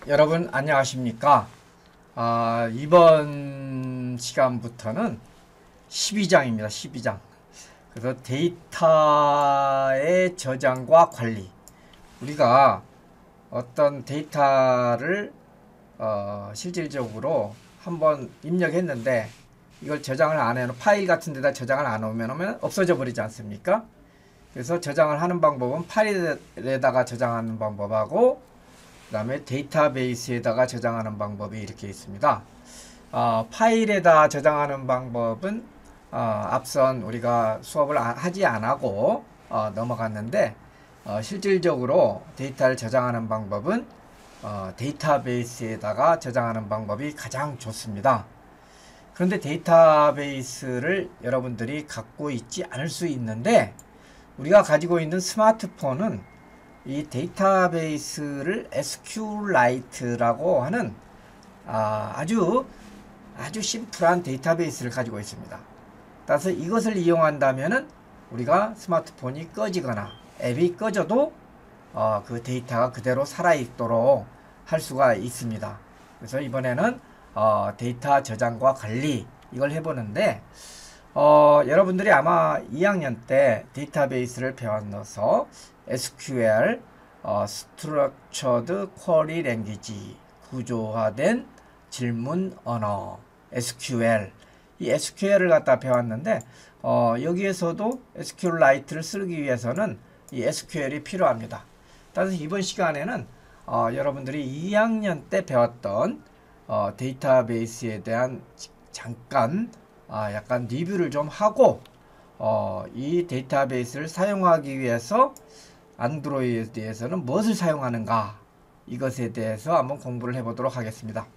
여러분 안녕하십니까. 이번 시간부터는 12장입니다. 12장. 그래서 데이터의 저장과 관리. 우리가 어떤 데이터를 실질적으로 한번 입력했는데 이걸 저장을 안 해놓으면 파일 같은 데다 저장을 안 해놓으면 없어져 버리지 않습니까? 그래서 저장을 하는 방법은 파일에다가 저장하는 방법하고 그 다음에 데이터베이스에다가 저장하는 방법이 이렇게 있습니다. 파일에다 저장하는 방법은 앞선 우리가 수업을 하지 않고 넘어갔는데 실질적으로 데이터를 저장하는 방법은 데이터베이스에다가 저장하는 방법이 가장 좋습니다. 그런데 데이터베이스를 여러분들이 갖고 있지 않을 수 있는데 우리가 가지고 있는 스마트폰은 이 데이터베이스를 SQLite라고 하는 아주 심플한 데이터베이스를 가지고 있습니다. 따라서 이것을 이용한다면은 우리가 스마트폰이 꺼지거나 앱이 꺼져도 그 데이터가 그대로 살아있도록 할 수가 있습니다. 그래서 이번에는 데이터 저장과 관리 이걸 해보는데 여러분들이 아마 2학년 때 데이터베이스를 배워서 SQL, Structured Query Language, 구조화된 질문 언어, SQL. 이 SQL을 갖다 배웠는데, 여기에서도 SQLite를 쓰기 위해서는 이 SQL이 필요합니다. 따라서 이번 시간에는 여러분들이 2학년 때 배웠던 데이터베이스에 대한 잠깐 약간 리뷰를 좀 하고 이 데이터베이스를 사용하기 위해서 안드로이드에서는 무엇을 사용하는가 이것에 대해서 한번 공부를 해보도록 하겠습니다.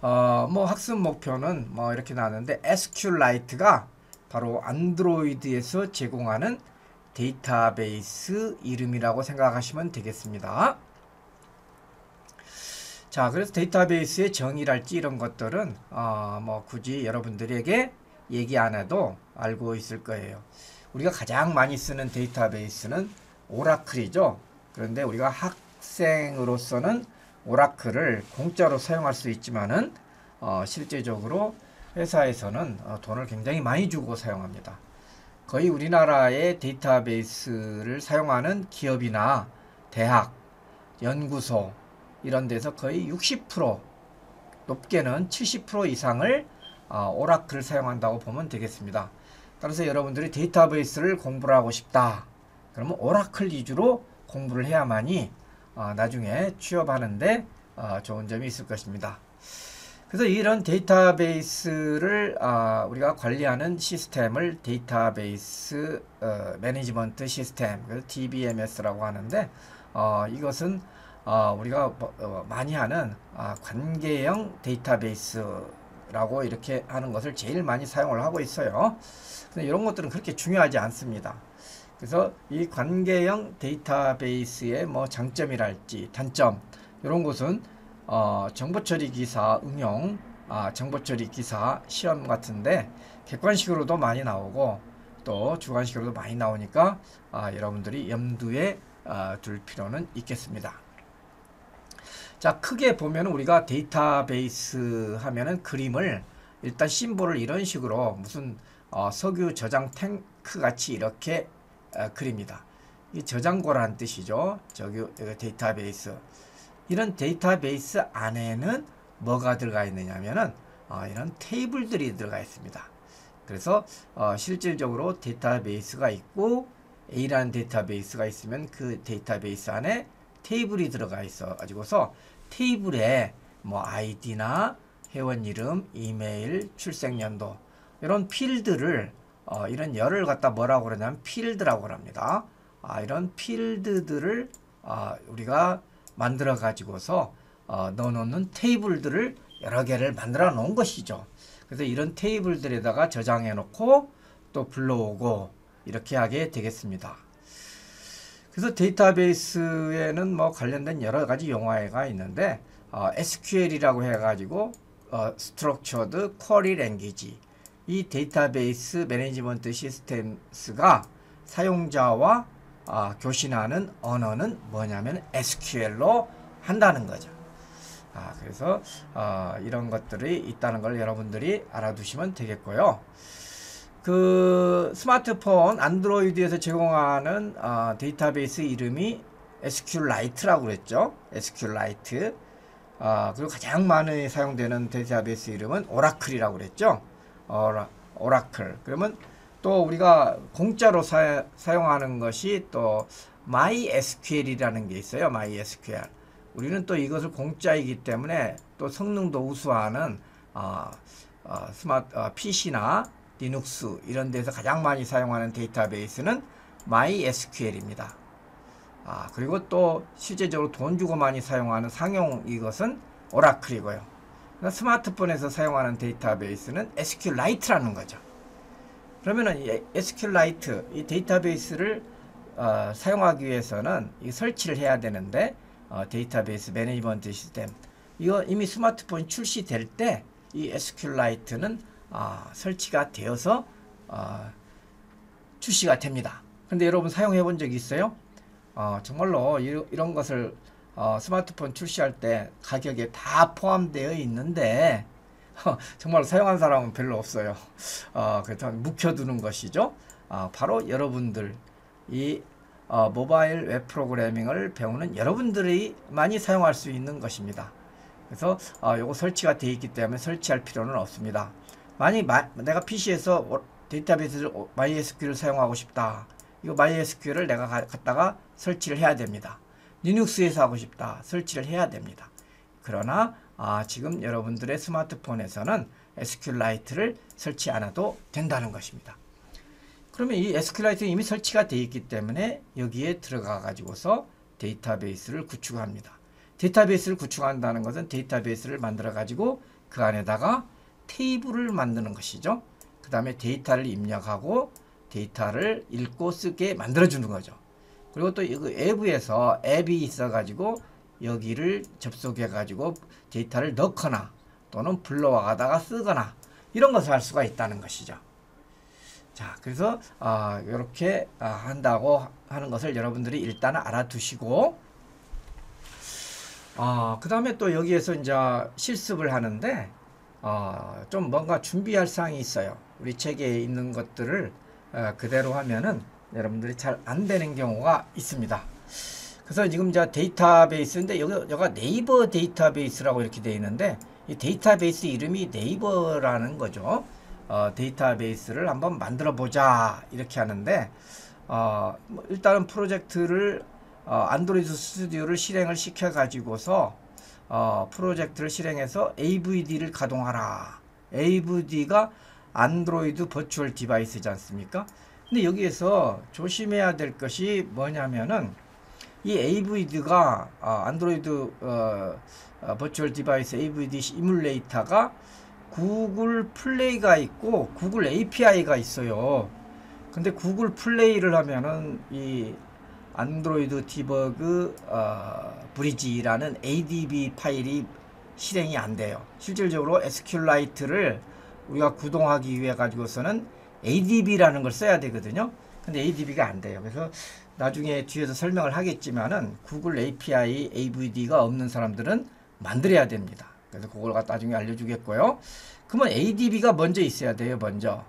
학습 목표는 이렇게 나왔는데 SQLite가 바로 안드로이드에서 제공하는 데이터베이스 이름이라고 생각하시면 되겠습니다. 자, 그래서 데이터베이스의 정의랄지 이런 것들은 굳이 여러분들에게 얘기 안 해도 알고 있을 거예요. 우리가 가장 많이 쓰는 데이터베이스는 오라클이죠. 그런데 우리가 학생으로서는 오라클을 공짜로 사용할 수 있지만은 실제적으로 회사에서는 돈을 굉장히 많이 주고 사용합니다. 거의 우리나라의 데이터베이스를 사용하는 기업이나 대학, 연구소 이런 데서 거의 60% 높게는 70% 이상을 오라클을 사용한다고 보면 되겠습니다. 따라서 여러분들이 데이터베이스를 공부를 하고 싶다. 그러면 오라클 위주로 공부를 해야만이 나중에 취업하는데 좋은 점이 있을 것입니다. 그래서 이런 데이터베이스를 우리가 관리하는 시스템을 데이터베이스 매니지먼트 시스템, DBMS라고 하는데 이것은 우리가 많이 하는 관계형 데이터베이스라고 이렇게 하는 것을 제일 많이 사용을 하고 있어요. 근데 이런 것들은 그렇게 중요하지 않습니다. 그래서 이 관계형 데이터베이스의 장점이랄지 단점 이런 것은 정보처리 기사 응용, 정보처리 기사 시험 같은데 객관식으로도 많이 나오고 또 주관식으로도 많이 나오니까 여러분들이 염두에 둘 필요는 있겠습니다. 자, 크게 보면 우리가 데이터베이스 하면은 그림을 일단 심볼을 이런 식으로 무슨 석유 저장 탱크 같이 이렇게 그립니다. 이 저장고라는 뜻이죠. 저기 데이터베이스. 이런 데이터베이스 안에는 뭐가 들어가 있느냐면은 이런 테이블들이 들어가 있습니다. 그래서 실질적으로 데이터베이스가 있고 A라는 데이터베이스가 있으면 그 데이터베이스 안에 테이블이 들어가 있어 가지고서 테이블에 뭐 아이디나 회원 이름, 이메일, 출생연도 이런 필드를 이런 열을 갖다 뭐라고 그러냐면 필드라고 합니다. 이런 필드들을 우리가 만들어 가지고서 넣어놓는 테이블들을 여러 개를 만들어 놓은 것이죠. 그래서 이런 테이블들에다가 저장해 놓고 또 불러오고 이렇게 하게 되겠습니다. 그래서 데이터베이스에는 뭐 관련된 여러 가지 용어가 있는데 SQL이라고 해가지고 Structured Query Language, 이 데이터베이스 매니지먼트 시스템스가 사용자와 교신하는 언어는 뭐냐면 SQL로 한다는 거죠. 그래서 이런 것들이 있다는 걸 여러분들이 알아두시면 되겠고요. 그 스마트폰 안드로이드에서 제공하는 데이터베이스 이름이 SQLite라고 그랬죠. SQLite. 그리고 가장 많이 사용되는 데이터베이스 이름은 오라클이라고 그랬죠. 오라클. 그러면 또 우리가 공짜로 사용하는 것이 또 MySQL이라는 게 있어요. MySQL. 우리는 또 이것을 공짜이기 때문에 또 성능도 우수하는 PC나 리눅스 이런 데서 가장 많이 사용하는 데이터베이스는 MySQL입니다. 그리고 또 실제적으로 돈 주고 많이 사용하는 상용 이것은 오라클이고요. 스마트폰에서 사용하는 데이터베이스는 SQLite라는 거죠. 그러면은 이 SQLite, 이 데이터베이스를 사용하기 위해서는 이 설치를 해야 되는데 데이터베이스 매니지먼트 시스템, 이거 이미 스마트폰 출시될 때 이 SQLite는 설치가 되어서 출시가 됩니다. 근데 여러분 사용해 본 적이 있어요? 정말로 이런 것을 스마트폰 출시할 때 가격에 다 포함되어 있는데 정말 사용한 사람은 별로 없어요. 그래서 묵혀두는 것이죠. 바로 여러분들, 이 모바일 웹 프로그래밍을 배우는 여러분들이 많이 사용할 수 있는 것입니다. 그래서 요거 설치가 되어 있기 때문에 설치할 필요는 없습니다. 만약 내가 PC에서 데이터베이스를 MySQL을 사용하고 싶다. 이거 MySQL을 내가 갖다가 설치를 해야 됩니다. 리눅스에서 하고 싶다. 설치를 해야 됩니다. 그러나 지금 여러분들의 스마트폰에서는 SQLite를 설치 안 해도 된다는 것입니다. 그러면 이 SQLite는 이미 설치가 되어 있기 때문에 여기에 들어가 가지고서 데이터베이스를 구축합니다. 데이터베이스를 구축한다는 것은 데이터베이스를 만들어 가지고 그 안에다가 테이블을 만드는 것이죠. 그 다음에 데이터를 입력하고 데이터를 읽고 쓰게 만들어 주는 거죠. 그리고 또 이거 외부에서 앱이 있어 가지고 여기를 접속해 가지고 데이터를 넣거나 또는 불러와다가 쓰거나 이런 것을 할 수가 있다는 것이죠. 자, 그래서 이렇게 한다고 하는 것을 여러분들이 일단 알아두시고, 그 다음에 또 여기에서 이제 실습을 하는데 좀 뭔가 준비할 사항이 있어요. 우리 책에 있는 것들을 그대로 하면은 여러분들이 잘 안 되는 경우가 있습니다. 그래서 지금 이제 데이터베이스인데 여기가 네이버 데이터베이스라고 이렇게 되어 있는데 이 데이터베이스 이름이 네이버라는 거죠. 데이터베이스를 한번 만들어 보자 이렇게 하는데 일단은 프로젝트를 안드로이드 스튜디오를 실행을 시켜 가지고서 프로젝트를 실행해서 AVD를 가동하라. AVD가 안드로이드 버추얼 디바이스지 않습니까? 근데 여기에서 조심해야 될 것이 뭐냐면은 이 AVD가 안드로이드 버추얼 디바이스 AVD 이뮬레이터가 구글 플레이가 있고 구글 API가 있어요. 근데 구글 플레이를 하면은 이 안드로이드 디버그 브리지라는 ADB 파일이 실행이 안 돼요. 실질적으로 SQLite를 우리가 구동하기 위해 가지고서는 ADB라는 걸 써야 되거든요. 근데 ADB가 안 돼요. 그래서 나중에 뒤에서 설명을 하겠지만은 구글 API AVD가 없는 사람들은 만들어야 됩니다. 그래서 그걸 나중에 알려주겠고요. 그러면 ADB가 먼저 있어야 돼요. 먼저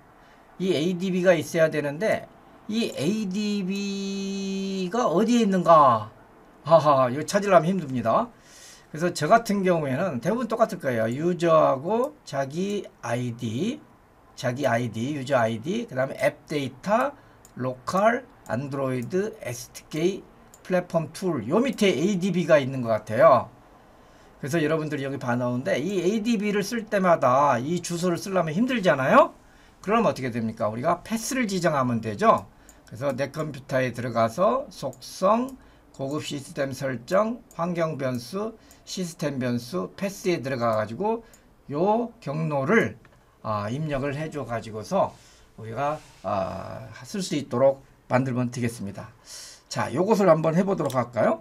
이 ADB가 있어야 되는데 이 ADB가 어디에 있는가? 이거 찾으려면 힘듭니다. 그래서 저 같은 경우에는 대부분 똑같을 거예요. 유저하고 자기 아이디, 유저 아이디, 그 다음에 앱 데이터, 로컬, 안드로이드, SDK, 플랫폼 툴, 요 밑에 ADB가 있는 것 같아요. 그래서 여러분들이 여기 봐 나오는데 이 ADB를 쓸 때마다 이 주소를 쓰려면 힘들잖아요. 그럼 어떻게 됩니까? 우리가 패스를 지정하면 되죠. 그래서 내 컴퓨터에 들어가서 속성, 고급 시스템 설정, 환경 변수, 시스템 변수, 패스에 들어가 가지고 요 경로를 입력을 해줘 가지고서 우리가 쓸 수 있도록 만들면 되겠습니다. 자, 요것을 한번 해보도록 할까요?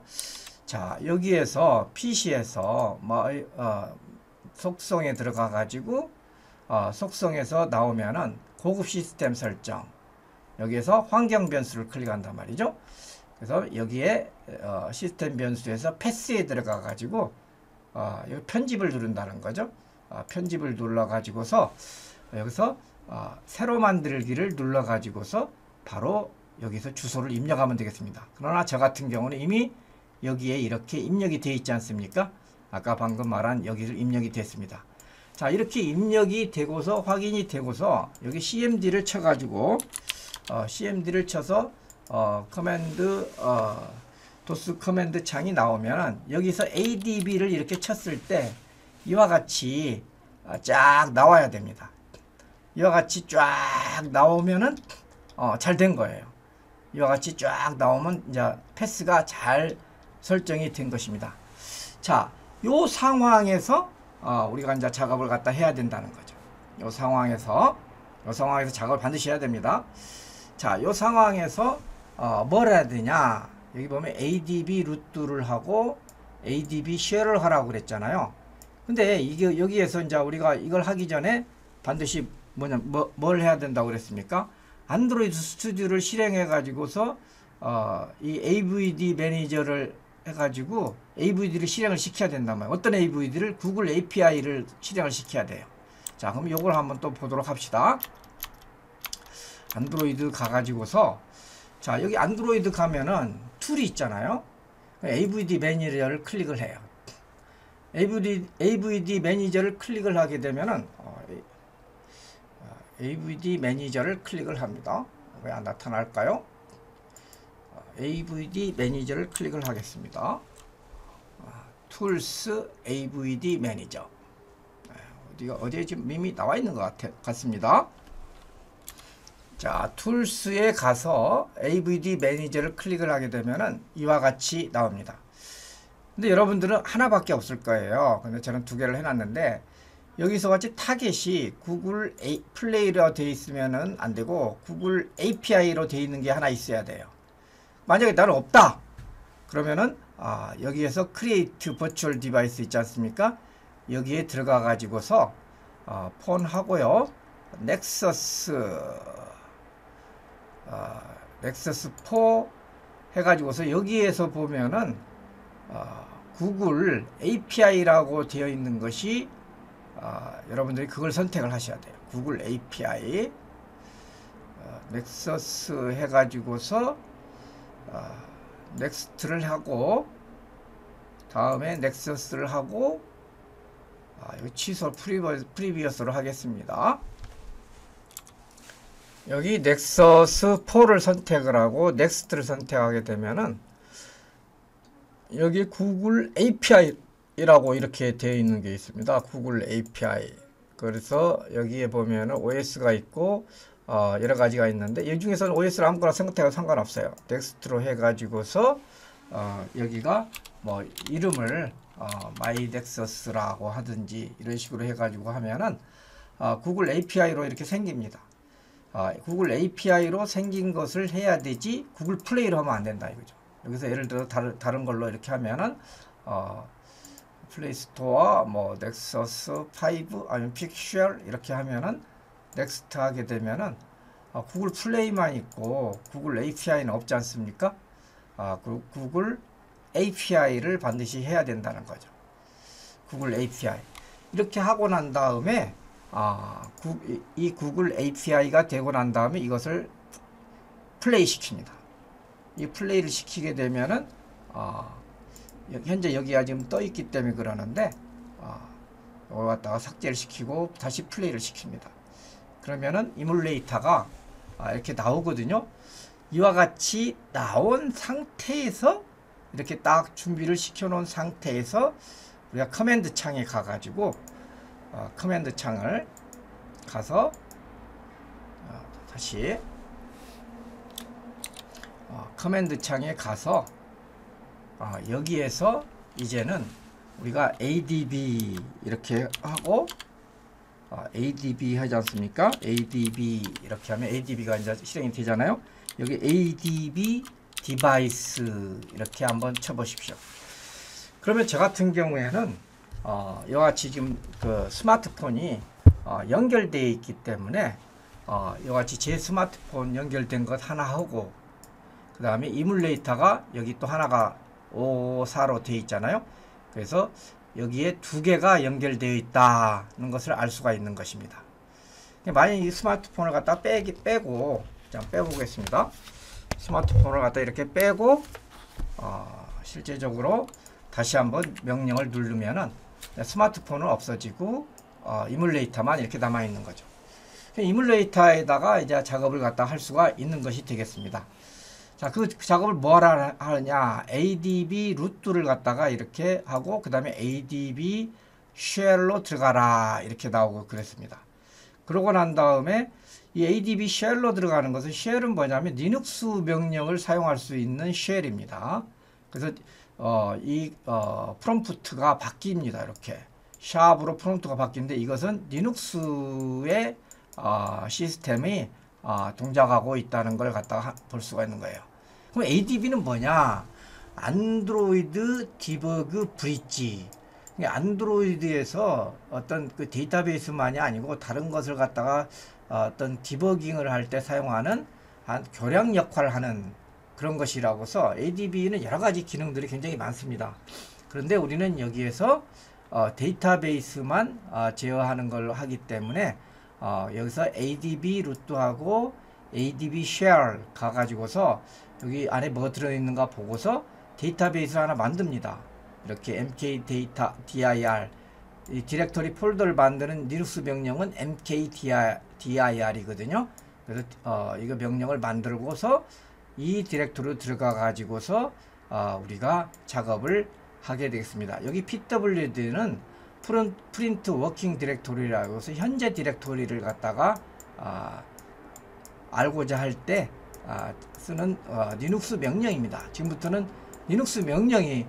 자, 여기에서 PC에서 속성에 들어가 가지고 속성에서 나오면은 고급 시스템 설정, 여기에서 환경 변수를 클릭한단 말이죠. 그래서 여기에 시스템 변수에서 패스에 들어가 가지고 여기 편집을 누른다는 거죠. 편집을 눌러 가지고서 여기서 새로 만들기를 눌러 가지고서 바로 여기서 주소를 입력하면 되겠습니다. 그러나 저 같은 경우는 이미 여기에 이렇게 입력이 되어 있지 않습니까? 아까 방금 말한 여기를 입력이 됐습니다. 자, 이렇게 입력이 되고서 확인이 되고서 여기 CMD를 쳐 가지고 CMD를 쳐서 커맨드 도스 커맨드 창이 나오면 여기서 ADB를 이렇게 쳤을 때 이와 같이 쫙 나와야 됩니다. 이와 같이 쫙 나오면은 잘 된 거예요. 이와 같이 쫙 나오면 이제 패스가 잘 설정이 된 것입니다. 자, 요 상황에서 우리가 이제 작업을 갖다 해야 된다는 거죠. 요 상황에서 작업을 반드시 해야 됩니다. 자, 요 상황에서 뭘 해야 되냐? 여기 보면 ADB 루트를 하고 ADB 쉐어를 하라고 그랬잖아요. 근데 이게 여기에서 이제 우리가 이걸 하기 전에 반드시 뭘 해야 된다고 그랬습니까? 안드로이드 스튜디오를 실행해 가지고서 이 AVD 매니저를 해가지고 AVD를 실행을 시켜야 된단 말이에요. 어떤 AVD를? 구글 API를 실행을 시켜야 돼요. 자, 그럼 요걸 한번 또 보도록 합시다. 안드로이드 가가지고서 자, 여기 안드로이드 가면은 툴이 있잖아요. AVD 매니저를 클릭을 해요. AVD 매니저를 클릭을 하게 되면은 AVD 매니저를 클릭을 합니다. 왜 안 나타날까요? AVD 매니저를 클릭을 하겠습니다. 툴스 AVD 매니저. 어디에 지금 이미 나와 있는 것 같습니다. 자, 툴스에 가서 AVD 매니저를 클릭을 하게 되면은 이와 같이 나옵니다. 근데 여러분들은 하나밖에 없을 거예요. 근데 저는 두 개를 해놨는데 여기서 같이 타겟이 구글 플레이로 되어 있으면은 안 되고 구글 API로 되어 있는 게 하나 있어야 돼요. 만약에 나는 없다 그러면은 여기에서 크리에이트 버추얼 디바이스 있지 않습니까? 여기에 들어가 가지고서 폰 하고요, 넥서스 4 해가지고서 여기에서 보면은 구글 API라고 되어 있는 것이 여러분들이 그걸 선택을 하셔야 돼요. 구글 API 넥서스 해가지고서 넥스트를 하고 다음에 넥서스를 하고 여기 취소 프리비어스로 하겠습니다. 여기 넥서스 4를 선택을 하고 넥스트를 선택하게 되면은 여기 구글 API라고 이렇게 되어 있는 게 있습니다. 구글 API. 그래서 여기에 보면은 OS가 있고 여러 가지가 있는데 이 중에서는 OS를 아무거나 선택해도 상관없어요. 넥스트로 해가지고서 여기가 뭐 이름을 마이넥서스라고 하든지 이런 식으로 해가지고 하면은 구글 API로 이렇게 생깁니다. 구글 API로 생긴 것을 해야 되지 구글 플레이로 하면 안 된다 이거죠. 여기서 예를 들어 다른 걸로 이렇게 하면은 플레이스토어 뭐 넥서스 5 아니면 픽셜 이렇게 하면은 넥스트 하게 되면은 구글 플레이만 있고 구글 API는 없지 않습니까? 구글 API를 반드시 해야 된다는 거죠. 구글 API 이렇게 하고 난 다음에 이 구글 API가 되고 난 다음에 이것을 플레이 시킵니다. 이 플레이를 시키게 되면은 현재 여기가 지금 떠 있기 때문에 그러는데 이걸 갖다가 삭제를 시키고 다시 플레이를 시킵니다. 그러면은 이뮬레이터가 이렇게 나오거든요. 이와 같이 나온 상태에서 이렇게 딱 준비를 시켜 놓은 상태에서 우리가 커맨드 창에 가가지고 커맨드 창을 가서 다시 커맨드 창에 가서 여기에서 이제는 우리가 ADB 이렇게 하고 ADB 하지 않습니까? ADB 이렇게 하면 ADB가 이제 실행이 되잖아요. 여기 ADB 디바이스 이렇게 한번 쳐보십시오. 그러면 저 같은 경우에는 이와 같이 지금 그 스마트폰이 연결되어 있기 때문에 이와 같이 제 스마트폰 연결된 것 하나 하고 그 다음에 이뮬레이터가 여기 또 하나가 54로 되어 있잖아요. 그래서 여기에 두 개가 연결되어 있다는 것을 알 수가 있는 것입니다. 만약 이 스마트폰을 갖다 빼고 자, 빼보겠습니다. 스마트폰을 갖다 이렇게 빼고 실제적으로 다시 한번 명령을 누르면은 스마트폰은 없어지고 이뮬레이터만 이렇게 남아 있는 거죠. 이뮬레이터에다가 이제 작업을 갖다 할 수가 있는 것이 되겠습니다. 자, 그 작업을 뭐라 하느냐? ADB 루트를 갖다가 이렇게 하고 그 다음에 ADB 쉘로 들어가라 이렇게 나오고 그랬습니다. 그러고 난 다음에 이 ADB 쉘로 들어가는 것은 쉘은 뭐냐면 리눅스 명령을 사용할 수 있는 쉘입니다. 그래서 프롬프트가 바뀝니다. 이렇게 샵으로 프롬프트가 바뀌는데 이것은 리눅스의 시스템이 동작하고 있다는 걸 갖다가 볼 수가 있는 거예요. 그럼 ADB는 뭐냐? 안드로이드 디버그 브릿지. 안드로이드에서 어떤 그 데이터베이스만이 아니고 다른 것을 갖다가 어떤 디버깅을 할 때 사용하는 교량 역할을 하는 그런 것이라고서 ADB는 여러 가지 기능들이 굉장히 많습니다. 그런데 우리는 여기에서 데이터베이스만 제어하는 걸 하기 때문에 여기서 ADB 루트하고 ADB share 가가지고서 여기 안에 뭐 들어있는가 보고서 데이터베이스를 하나 만듭니다. 이렇게 mkdir 이 디렉터리 폴더를 만드는 리눅스 명령은 mkdir이거든요. 그래서 이거 명령을 만들고서 이 디렉토리로 들어가 가지고서 우리가 작업을 하게 되겠습니다. 여기 pwd는 프린트 워킹 디렉토리라고 해서 현재 디렉토리를 갖다가 알고자 할 때 쓰는 리눅스 명령입니다. 지금부터는 리눅스 명령이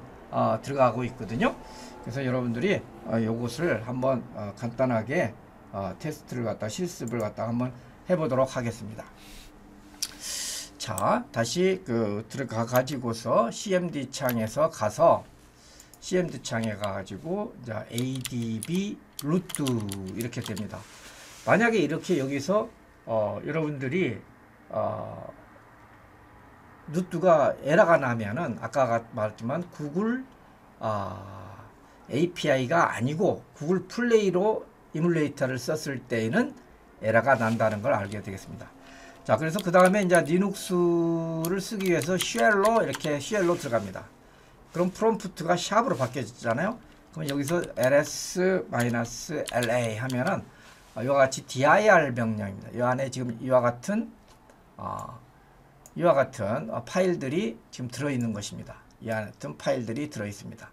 들어가고 있거든요. 그래서 여러분들이 요것을 한번 간단하게 테스트를 갖다 실습을 갖다 한번 해보도록 하겠습니다. 자, 다시 들어가 가지고서 CMD 창에서 가서 CMD 창에 가가지고 ADB 루트 이렇게 됩니다. 만약에 이렇게 여기서 여러분들이 루트가 에러가 나면은 아까 말했지만 구글 API가 아니고 구글 플레이로 이뮬레이터를 썼을 때에는 에러가 난다는 걸 알게 되겠습니다. 자, 그래서 그 다음에 이제 리눅스를 쓰기 위해서 쉘로 이렇게 쉘로 들어갑니다. 그럼 프롬프트가 샵으로 바뀌어지잖아요. 그럼 여기서 ls-la 하면은 이와 같이 dir 명령입니다. 이 안에 지금 이와 같은 파일들이 지금 들어있는 것입니다. 이 안에 같은 파일들이 들어있습니다.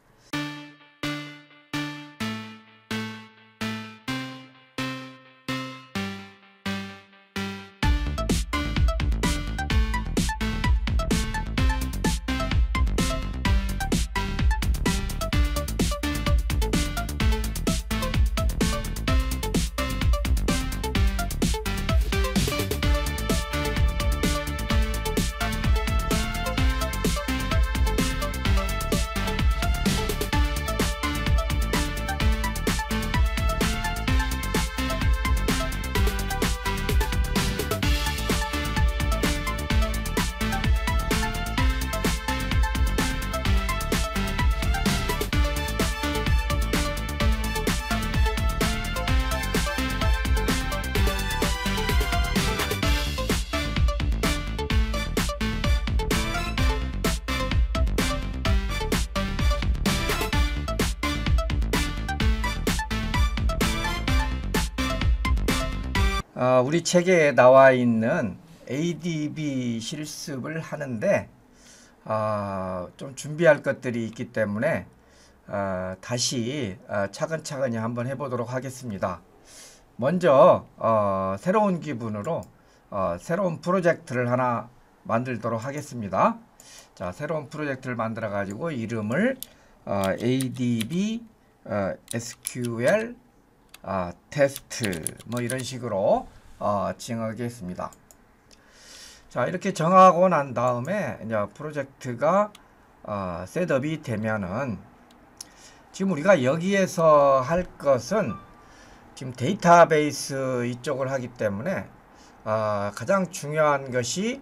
우리 책에 나와 있는 ADB 실습을 하는데 좀 준비할 것들이 있기 때문에 다시 차근차근히 한번 해보도록 하겠습니다. 먼저 새로운 기분으로 새로운 프로젝트를 하나 만들도록 하겠습니다. 자, 새로운 프로젝트를 만들어 가지고 이름을 ADB SQL 테스트 뭐 이런 식으로 정하겠습니다. 자, 이렇게 정하고 난 다음에 이제 프로젝트가 셋업이 되면은 지금 우리가 여기에서 할 것은 지금 데이터베이스 이쪽을 하기 때문에 가장 중요한 것이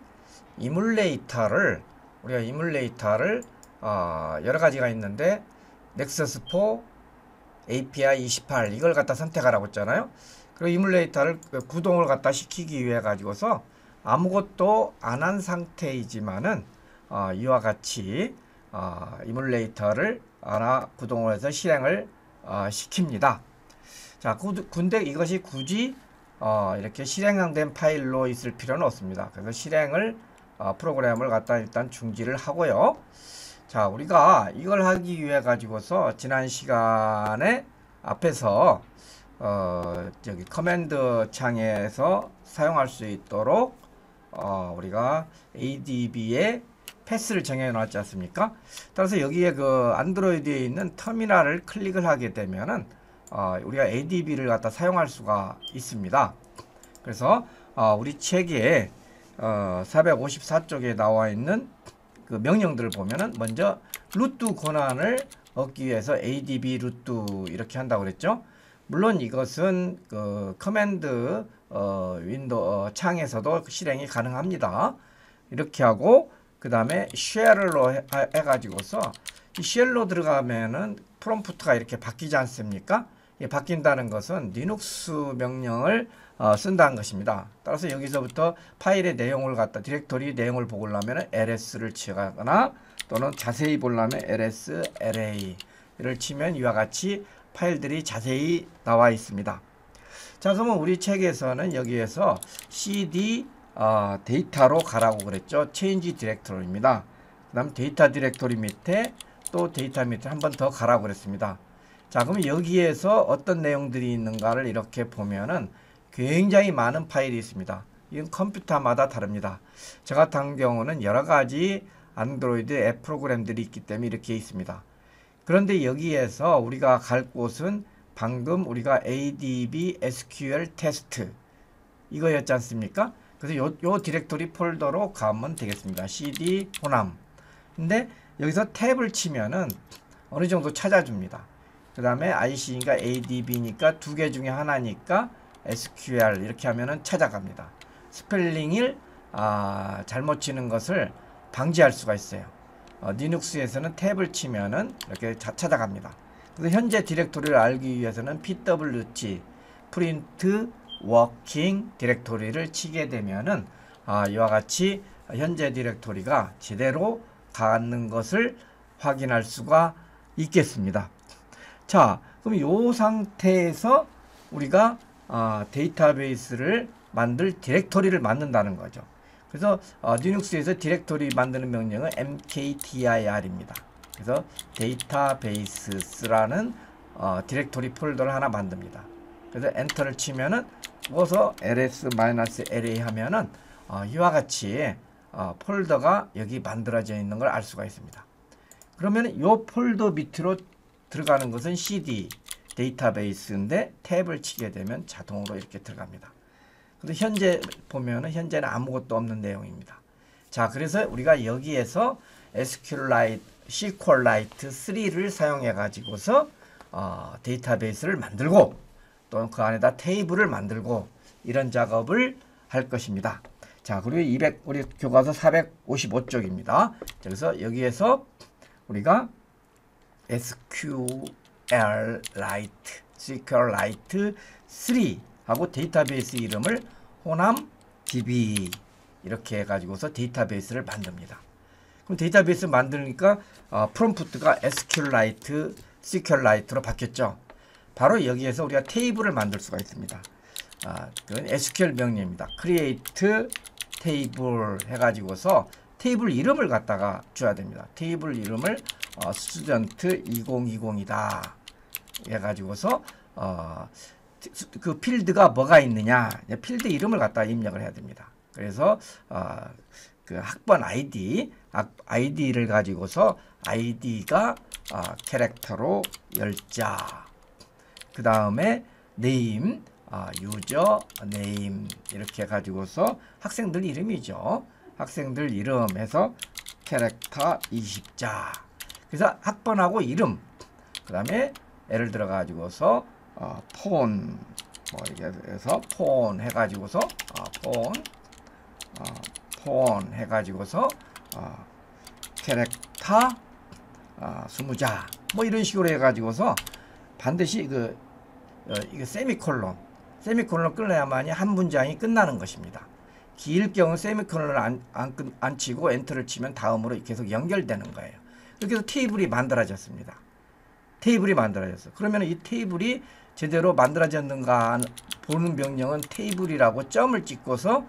이뮬레이터를 우리가 여러 가지가 있는데 넥서스4 API 28 이걸 갖다 선택하라고 했잖아요. 그리고 이뮬레이터를 구동을 갖다 시키기 위해 가지고서 아무것도 안 한 상태이지만은 이와 같이 이뮬레이터를 하나 구동을 해서 실행을 시킵니다. 자, 근데 이것이 굳이 이렇게 실행된 파일로 있을 필요는 없습니다. 그래서 실행을 프로그램을 갖다 일단 중지를 하고요. 자, 우리가 이걸 하기 위해 가지고서 지난 시간에 앞에서 저기 커맨드 창에서 사용할 수 있도록 우리가 ADB에 패스를 정해 놨지 않습니까? 따라서 여기에 그 안드로이드에 있는 터미널을 클릭을 하게 되면은 우리가 ADB를 갖다 사용할 수가 있습니다. 그래서 우리 책에 454쪽에 나와 있는 그 명령들을 보면은 먼저 루트 권한을 얻기 위해서 ADB 루트 이렇게 한다고 그랬죠. 물론 이것은 그 커맨드 윈도우 창에서도 실행이 가능합니다. 이렇게 하고 그 다음에 쉘로 해가지고서 이 쉘로 들어가면은 프롬프트가 이렇게 바뀌지 않습니까? 바뀐다는 것은 리눅스 명령을 쓴다는 것입니다. 따라서 여기서부터 파일의 내용을 갖다 디렉토리 내용을 보려면 ls를 치거나 또는 자세히 보려면 ls array를 치면 이와 같이 파일들이 자세히 나와 있습니다. 자, 그러면 우리 책에서는 여기에서 cd 데이터로 가라고 그랬죠. change 디렉토리입니다. 그 다음 데이터 디렉토리 밑에 또 데이터 밑에 한 번 더 가라고 그랬습니다. 자, 그러면 여기에서 어떤 내용들이 있는가를 이렇게 보면은 굉장히 많은 파일이 있습니다. 이건 컴퓨터마다 다릅니다. 저 같은 경우는 여러 가지 안드로이드 앱 프로그램들이 있기 때문에 이렇게 있습니다. 그런데 여기에서 우리가 갈 곳은 방금 우리가 ADB SQL 테스트 이거였지 않습니까? 그래서 요 디렉토리 폴더로 가면 되겠습니다. cd 호남. 근데 여기서 탭을 치면은 어느 정도 찾아줍니다. 그 다음에 IC니까 ADB니까 두 개 중에 하나니까 SQL 이렇게 하면은 찾아갑니다. 스펠링을 잘못 치는 것을 방지할 수가 있어요. 리눅스에서는 탭을 치면은 이렇게 찾아갑니다. 그래서 현재 디렉토리를 알기 위해서는 pwd print working 디렉토리를 치게 되면은 이와 같이 현재 디렉토리가 제대로 가는 것을 확인할 수가 있겠습니다. 자, 그럼 이 상태에서 우리가 데이터베이스를 만들 디렉토리를 만든다는 거죠. 그래서 리눅스에서 디렉토리 만드는 명령은 mkdir입니다. 그래서 데이터베이스라는 디렉토리 폴더를 하나 만듭니다. 그래서 엔터를 치면은 어서 ls-array 하면은 이와 같이 폴더가 여기 만들어져 있는 걸 알 수가 있습니다. 그러면 이 폴더 밑으로 들어가는 것은 cd 데이터베이스인데 탭을 치게 되면 자동으로 이렇게 들어갑니다. 근데 현재 보면은 현재는 아무것도 없는 내용입니다. 자, 그래서 우리가 여기에서 SQLite 3를 사용해 가지고서 데이터베이스를 만들고 또 그 안에다 테이블을 만들고 이런 작업을 할 것입니다. 자, 그리고 우리 교과서 455쪽입니다. 그래서 여기에서 우리가 SQLite 3 하고 데이터베이스 이름을 호남 db 이렇게 해가지고서 데이터베이스를 만듭니다. 그럼 데이터베이스 만드니까 프롬프트가 SQLite로 바뀌었죠. 바로 여기에서 우리가 테이블을 만들 수가 있습니다. 그건 SQL 명령입니다. create table 해가지고서 테이블 이름을 갖다가 줘야 됩니다. 테이블 이름을 스튜던트 2020이다 해가지고서 그 필드가 뭐가 있느냐, 필드 이름을 갖다가 입력을 해야 됩니다. 그래서 그 학번 아이디를 가지고서 아이디가 캐릭터로 열자. 그 다음에 네임, 유저 네임 이렇게 해가지고서 학생들 이름이죠. 학생들 이름 해서 캐릭터 20자. 그래서 학번하고 이름, 그 다음에 예를 들어 가지고서 폰, 뭐 이게 해서 폰 해가지고서 폰 해가지고서 캐릭터 20자 뭐 이런 식으로 해가지고서 반드시 이거 세미콜론을 끊어야만이 한 문장이 끝나는 것입니다. 길 경우 세미콜론을 안 치고 엔터를 치면 다음으로 계속 연결되는 거예요. 그렇게 해서 테이블이 만들어졌습니다. 그러면 이 테이블이 제대로 만들어졌는가 보는 명령은 테이블이라고 점을 찍고서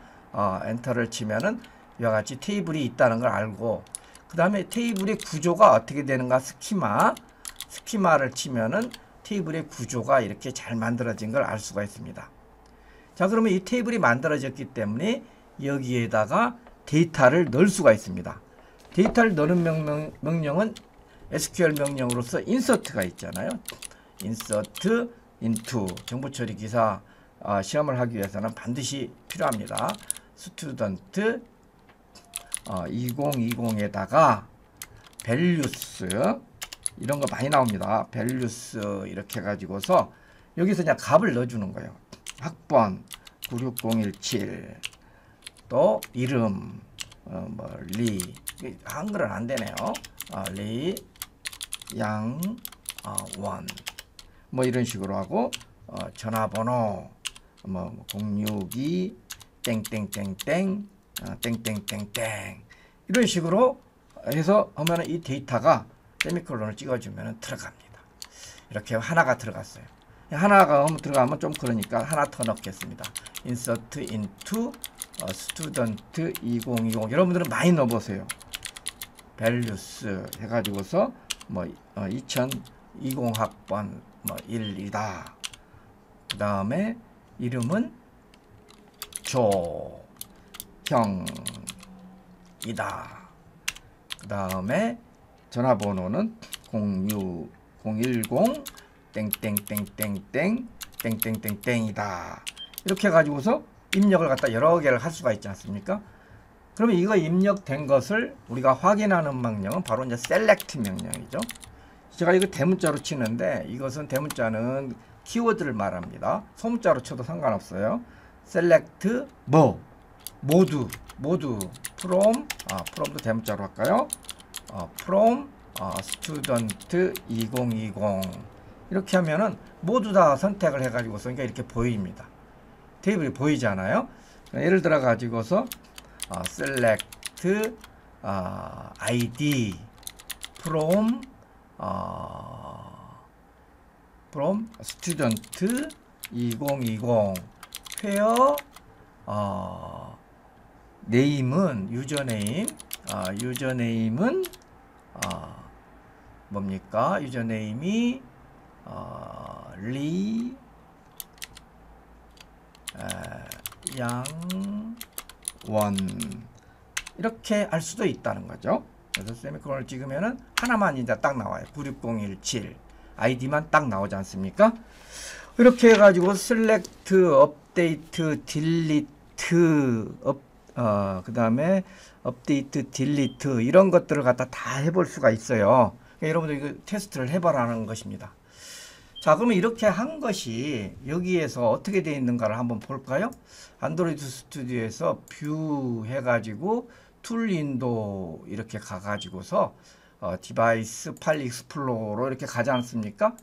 엔터를 치면은 이와 같이 테이블이 있다는 걸 알고, 그 다음에 테이블의 구조가 어떻게 되는가 스키마를 치면은 테이블의 구조가 이렇게 잘 만들어진 걸 알 수가 있습니다. 자, 그러면 이 테이블이 만들어졌기 때문에 여기에다가 데이터를 넣을 수가 있습니다. 데이터를 넣는 명령은 SQL 명령으로서 인서트가 있잖아요. 인서트 인투 정보처리 기사 시험을 하기 위해서는 반드시 필요합니다. 스튜던트 2020에다가 밸류스 이런 거 많이 나옵니다. 밸류스 이렇게 해가지고서 여기서 그냥 값을 넣어주는 거예요. 학번 96017 또 이름 리 한글은 안 되네요. 리 양원 뭐 이런 식으로 하고 전화번호 062 땡땡땡땡 땡땡땡땡 이런 식으로 해서 하면 이 데이터가 세미콜론을 찍어주면 들어갑니다. 이렇게 하나가 들어갔어요. 하나가 들어가면 좀 그러니까 하나 더 넣겠습니다. insert into student 2020 여러분들은 많이 넣어보세요. values 해가지고서 2020학번 1이다. 그 다음에 이름은 조형이다. 그 다음에 전화번호는 010 땡땡땡땡땡 땡땡땡땡이다. 이렇게 해가지고서 입력을 갖다 여러 개를 할 수가 있지 않습니까? 그러면 이거 입력된 것을 우리가 확인하는 명령은 바로 이제 select 명령이죠. 제가 이거 대문자로 치는데 이것은 대문자는 키워드를 말합니다. 소문자로 쳐도 상관없어요. select 모두 from도 대문자로 할까요? from student 2020 이렇게 하면은 모두 다 선택을 해가지고서 그러니까 이렇게 보입니다. 테이블이 보이잖아요. 예를 들어 가지고서 select id from student 2020 where name은 유저네임은 뭡니까? 유저네임이 리 양원 이렇게 할 수도 있다는 거죠. 그래서 세미콜론을 찍으면은 하나만 이제 딱 나와요. 96017 아이디만 딱 나오지 않습니까? 이렇게 해가지고 select, update, delete, 그 다음에 update, delete 이런 것들을 갖다 다 해볼 수가 있어요. 그러니까 여러분들 이거 테스트를 해보라는 것입니다. 자, 그러면 이렇게 한 것이 여기에서 어떻게 되어 있는가를 한번 볼까요? 안드로이드 스튜디오에서 뷰 해가지고 툴 윈도우 이렇게 가가지고서 디바이스 파일 익스플로러로 이렇게 가지 않습니까?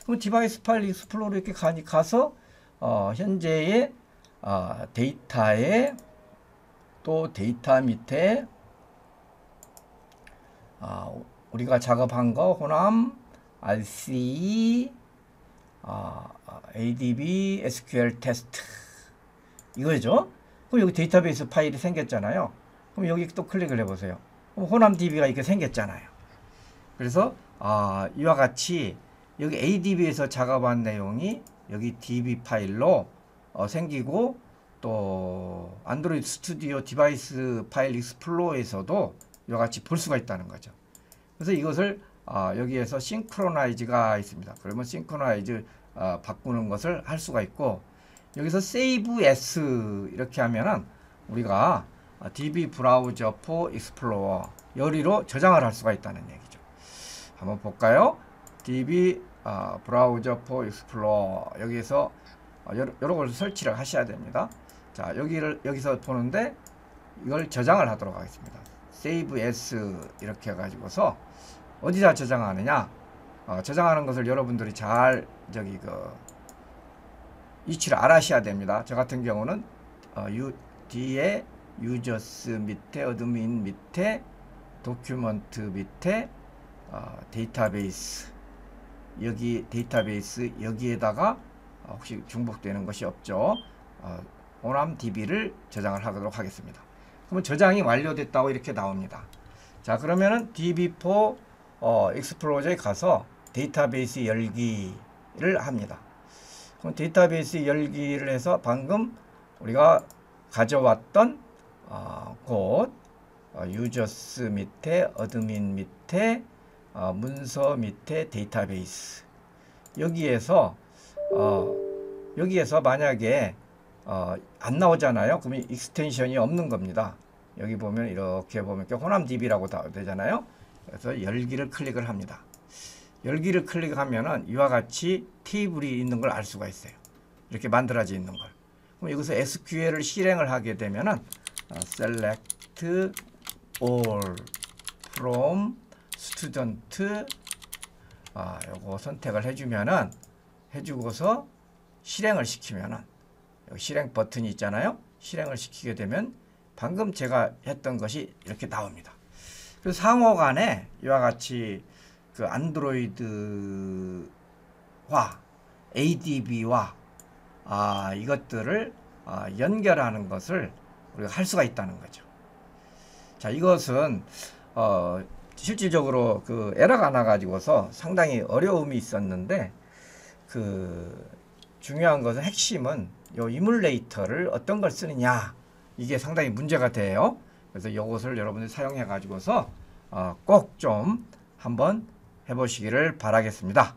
그럼 디바이스 파일 익스플로러로 이렇게 가서 현재의 데이터에 또 데이터 밑에 우리가 작업한 거 호남 RC ADB SQL 테스트 이거죠. 그럼 여기 데이터베이스 파일이 생겼잖아요. 그럼 여기 또 클릭을 해보세요. 그럼 호남 DB가 이렇게 생겼잖아요. 그래서 이와 같이 여기 ADB에서 작업한 내용이 여기 DB 파일로 생기고, 또 안드로이드 스튜디오 디바이스 파일 익스플로어에서도 이와 같이 볼 수가 있다는 거죠. 그래서 이것을 여기에서 싱크로나이즈가 있습니다. 그러면 싱크로나이즈 바꾸는 것을 할 수가 있고, 여기서 Save As 이렇게 하면은 우리가 DB 브라우저 for 익스플로어 여기로 저장을 할 수가 있다는 얘기죠. 한번 볼까요? DB 브라우저 for 익스플로어 여기에서 여러 걸 설치를 하셔야 됩니다. 자, 여기서 보는데 이걸 저장을 하도록 하겠습니다. Save As 이렇게 해가지고서 어디다 저장하느냐? 저장하는 것을 여러분들이 잘 위치를 알아셔야 됩니다. 저 같은 경우는 뒤에 유저스 밑에 어드민 밑에 도큐먼트 밑에 데이터베이스, 여기 데이터베이스 여기에다가 혹시 중복되는 것이 없죠. 호남 DB를 저장을 하도록 하겠습니다. 그러면 저장이 완료됐다고 이렇게 나옵니다. 자, 그러면은 DB4 익스플로저에 가서 데이터베이스 열기를 합니다. 그럼 데이터베이스 열기를 해서 방금 우리가 가져왔던 곳 유저스 밑에 어드민 밑에 문서 밑에 데이터베이스 여기에서 만약에 안 나오잖아요. 그러면 익스텐션이 없는 겁니다. 여기 보면 이렇게 보면 호남 DB라고 되잖아요. 그래서 열기를 클릭을 합니다. 열기를 클릭하면은 이와 같이 테이블이 있는 걸 알 수가 있어요. 이렇게 만들어져 있는 걸. 그럼 여기서 SQL을 실행을 하게 되면은 select all from student 요거 선택을 해주고서 실행을 시키면은 여기 실행 버튼이 있잖아요. 실행을 시키게 되면 방금 제가 했던 것이 이렇게 나옵니다. 그래서 상호간에 이와 같이 그 안드로이드와 ADB와 이것들을 연결하는 것을 우리가 할 수가 있다는 거죠. 자, 이것은 실질적으로 그 에러가 나가지고서 상당히 어려움이 있었는데, 그 중요한 것은 핵심은 요 이뮬레이터를 어떤 걸 쓰느냐, 이게 상당히 문제가 돼요. 그래서 이것을 여러분들이 사용해 가지고서 꼭 좀 한번 해보시기를 바라겠습니다.